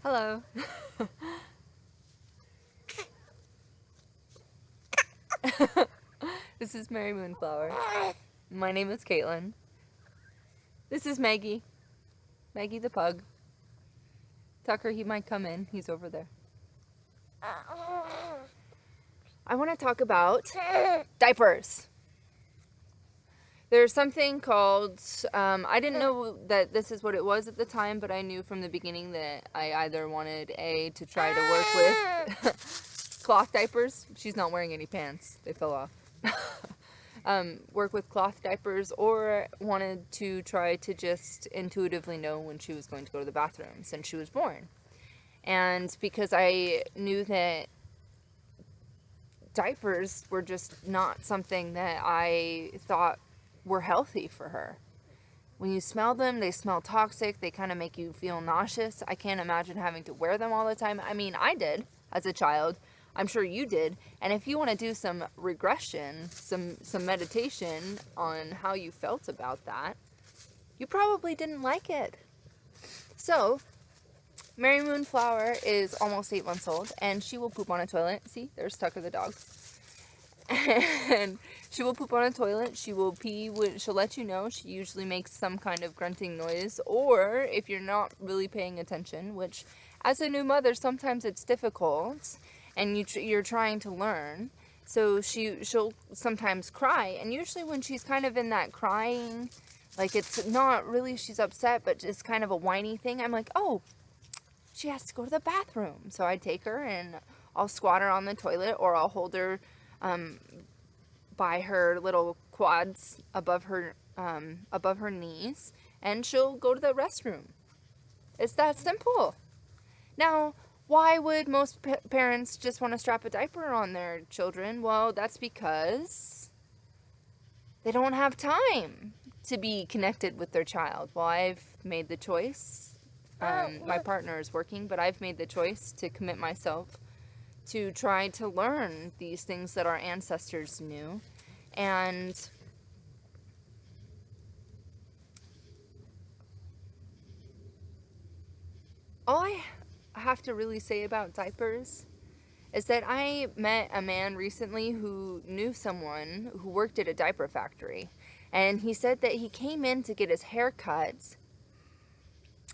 Hello. This is Mary Moonflower. My name is Caitlin. This is Maggie. Maggie the pug. Tucker, he might come in. He's over there. I want to talk about diapers. There's something called, I didn't know that this is what it was at the time, but I knew from the beginning that I either wanted to try to work with cloth diapers. She's not wearing any pants. They fell off. Work with cloth diapers, or wanted to try to just intuitively know when she was going to go to the bathroom since she was born. And because I knew that diapers were just not something that I thought were healthy for her. When you smell them, they smell toxic. They kind of make you feel nauseous. I can't imagine having to wear them all the time. I mean, I did as a child. I'm sure you did. And if you want to do some regression, some meditation on how you felt about that, you probably didn't like it. So, Mary Moonflower is almost 8 months old, and she will poop on a toilet. See, there's Tucker the dog. And she will poop on a toilet. She will pee. She'll let you know. She usually makes some kind of grunting noise. Or if you're not really paying attention, which as a new mother, sometimes it's difficult, and you're trying to learn. So she'll sometimes cry. And usually when she's kind of in that crying, like it's not really she's upset, but it's kind of a whiny thing, I'm like, oh, she has to go to the bathroom. So I take her and I'll squat her on the toilet, or I'll hold her by her little quads above her knees, and she'll go to the restroom. It's that simple. Now, why would most parents just want to strap a diaper on their children? Well, that's because they don't have time to be connected with their child. Well, I've made the choice. My partner is working, but I've made the choice to commit myself to try to learn these things that our ancestors knew. And all I have to really say about diapers is that I met a man recently who knew someone who worked at a diaper factory. And he said that he came in to get his hair cut,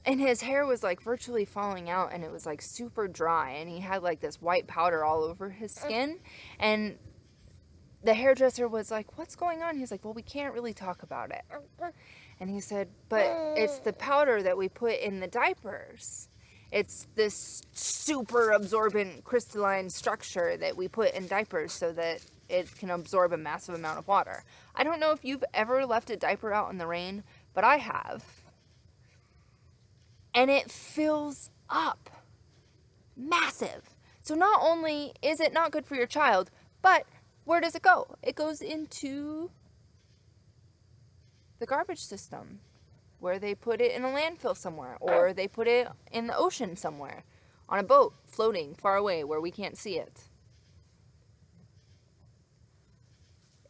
and his hair was like virtually falling out, and it was like super dry, and he had like this white powder all over his skin. And the hairdresser was like, what's going on? He's like, well, we can't really talk about it. And he said, but it's the powder that we put in the diapers. It's this super absorbent crystalline structure that we put in diapers so that it can absorb a massive amount of water. I don't know if you've ever left a diaper out in the rain, but I have. And it fills up. Massive. So not only is it not good for your child, but where does it go? It goes into the garbage system, where they put it in a landfill somewhere, or they put it in the ocean somewhere, on a boat floating far away where we can't see it.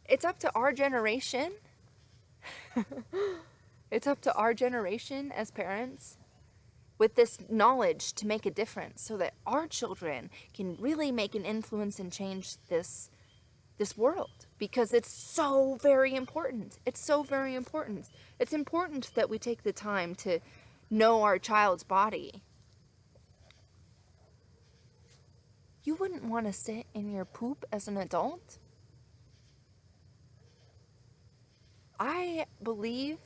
It's up to our generation. It's up to our generation as parents with this knowledge to make a difference so that our children can really make an influence and change this world, because it's so very important. It's so very important. It's important that we take the time to know our child's body. You wouldn't want to sit in your poop as an adult. I believe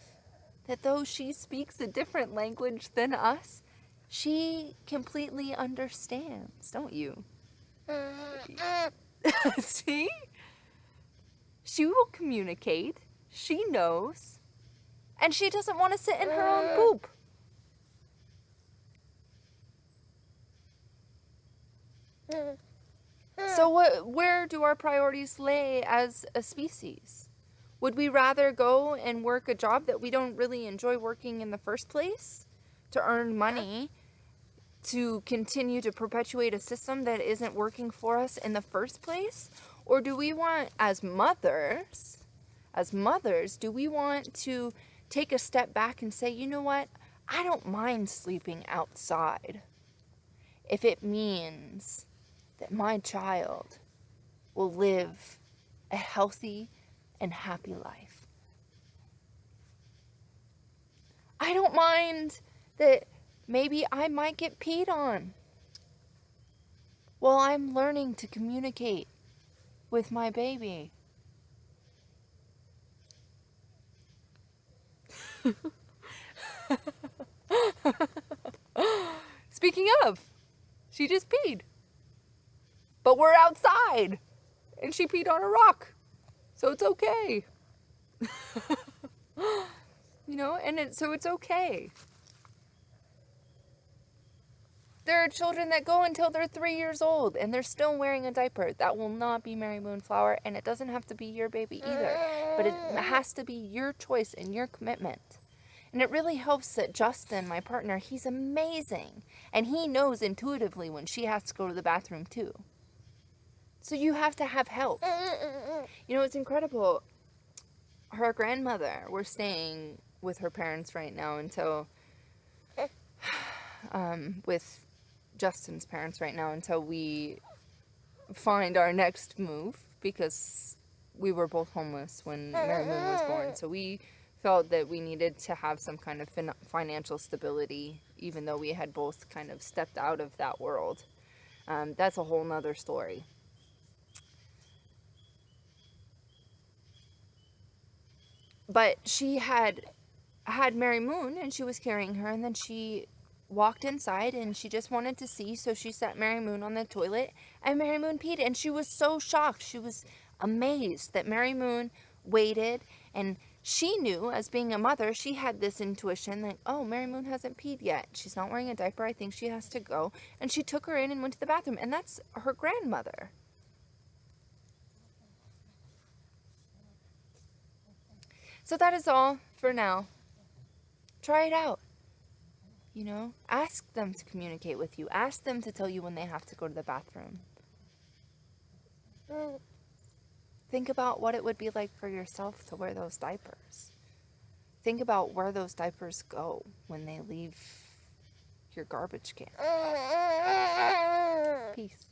that though she speaks a different language than us, she completely understands, don't you? See? She will communicate. She knows. And she doesn't want to sit in her own poop. So where do our priorities lay as a species? Would we rather go and work a job that we don't really enjoy working in the first place to earn money, to continue to perpetuate a system that isn't working for us in the first place? Or do we want, as mothers, do we want to take a step back and say, you know what? I don't mind sleeping outside. if it means that my child will live a healthy and happy life. I don't mind that maybe I might get peed on while I'm learning to communicate with my baby. Speaking of, she just peed. But we're outside. And she peed on a rock. So it's okay. So it's okay. There are children that go until they're 3 years old and they're still wearing a diaper. That will not be Mary Moonflower, and it doesn't have to be your baby either. But it has to be your choice and your commitment. And it really helps that Justin, my partner, he's amazing. And he knows intuitively when she has to go to the bathroom too. So you have to have help. It's incredible. Her grandmother, we're staying with her parents right now until, with Justin's parents right now until we find our next move, because we were both homeless when Mary Moon was born. So we felt that we needed to have some kind of financial stability, even though we had both kind of stepped out of that world. That's a whole nother story. But she had Mary Moon, and she was carrying her, and then she walked inside, and she just wanted to see, so she set Mary Moon on the toilet, and Mary Moon peed, and she was so shocked. She was amazed that Mary Moon waited, and she knew, as being a mother, she had this intuition that, oh, Mary Moon hasn't peed yet. She's not wearing a diaper. I think she has to go. And she took her in and went to the bathroom, and that's her grandmother. So that is all for now. Try it out. Ask them to communicate with you. Ask them to tell you when they have to go to the bathroom. Think about what it would be like for yourself to wear those diapers. Think about where those diapers go when they leave your garbage can. Peace.